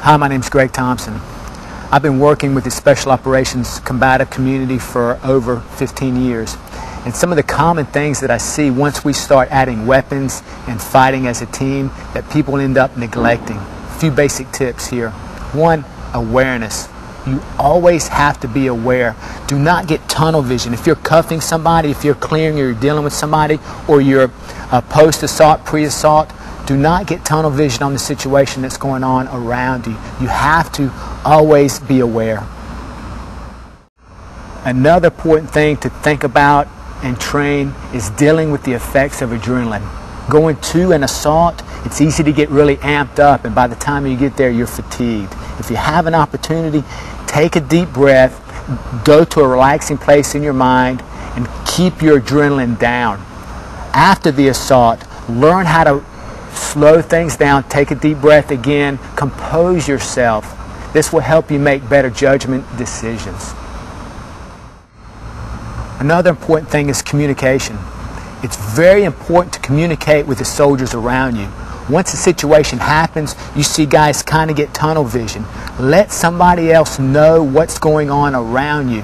Hi, my name is Thompson. I've been working with the Special Operations combative community for over 15 years. And some of the common things that I see once we start adding weapons and fighting as a team that people end up neglecting. A few basic tips here. One, awareness. You always have to be aware. Do not get tunnel vision. If you're cuffing somebody, if you're clearing or you're dealing with somebody, or you're post-assault, pre-assault, do not get tunnel vision on the situation that's going on around you. You have to always be aware. Another important thing to think about and train is dealing with the effects of adrenaline. Going to an assault, it's easy to get really amped up, and by the time you get there, you're fatigued. If you have an opportunity, take a deep breath, go to a relaxing place in your mind, and keep your adrenaline down. After the assault, learn how to slow things down, take a deep breath again, compose yourself. This will help you make better judgment decisions. Another important thing is communication. It's very important to communicate with the soldiers around you. Once a situation happens, you see guys kind of get tunnel vision. Let somebody else know what's going on around you.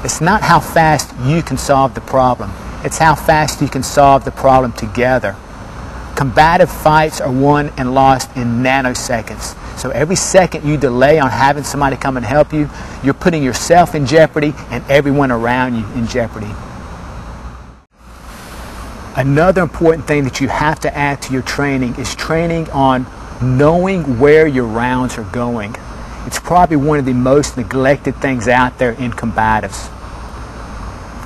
It's not how fast you can solve the problem. It's how fast you can solve the problem together. Combative fights are won and lost in nanoseconds. So every second you delay on having somebody come and help you, you're putting yourself in jeopardy and everyone around you in jeopardy. Another important thing that you have to add to your training is training on knowing where your rounds are going. It's probably one of the most neglected things out there in combatives.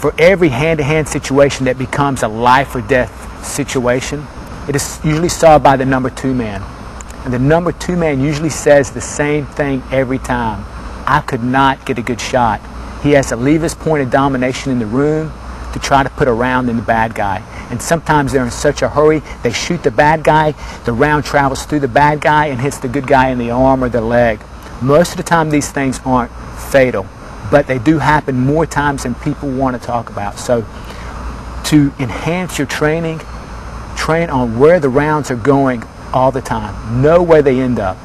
For every hand-to-hand situation that becomes a life or death situation, it is usually solved by the number 2 man. And the number 2 man usually says the same thing every time. I could not get a good shot. He has to leave his point of domination in the room to try to put a round in the bad guy. And sometimes they're in such a hurry, they shoot the bad guy, the round travels through the bad guy and hits the good guy in the arm or the leg. Most of the time these things aren't fatal, but they do happen more times than people want to talk about. So to enhance your training, train on where the rounds are going all the time. Know where they end up.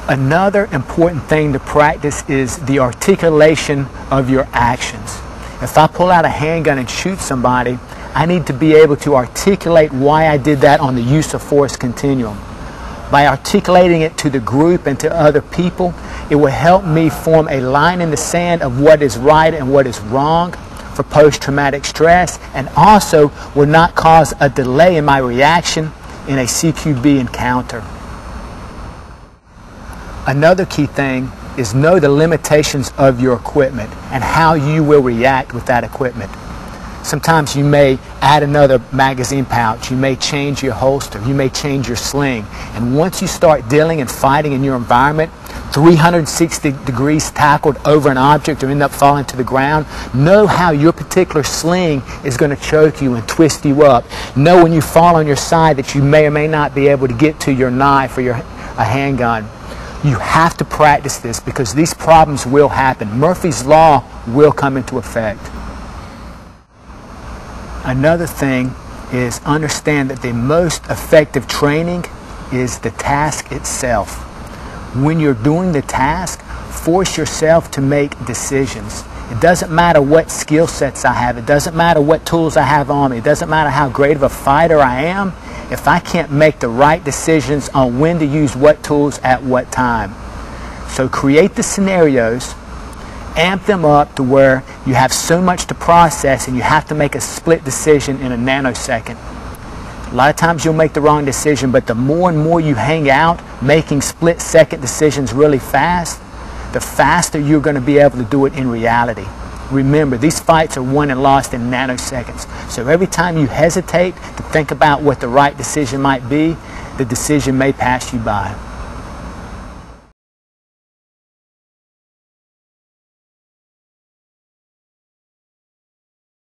Another important thing to practice is the articulation of your actions. If I pull out a handgun and shoot somebody, I need to be able to articulate why I did that on the use of force continuum. By articulating it to the group and to other people, it will help me form a line in the sand of what is right and what is wrong for post-traumatic stress, and also will not cause a delay in my reaction in a CQB encounter. Another key thing is know the limitations of your equipment and how you will react with that equipment. Sometimes you may add another magazine pouch, you may change your holster, you may change your sling, and once you start dealing and fighting in your environment, 360 degrees tackled over an object or end up falling to the ground, know how your particular sling is going to choke you and twist you up. Know when you fall on your side that you may or may not be able to get to your knife or a handgun. You have to practice this because these problems will happen. Murphy's Law will come into effect. Another thing is understand that the most effective training is the task itself. When you're doing the task, force yourself to make decisions. It doesn't matter what skill sets I have. It doesn't matter what tools I have on me. It doesn't matter how great of a fighter I am if I can't make the right decisions on when to use what tools at what time. So create the scenarios, amp them up to where you have so much to process and you have to make a split decision in a nanosecond. A lot of times you'll make the wrong decision, but the more and more you hang out making split-second decisions really fast, the faster you're going to be able to do it in reality. Remember, these fights are won and lost in nanoseconds. So every time you hesitate to think about what the right decision might be, the decision may pass you by.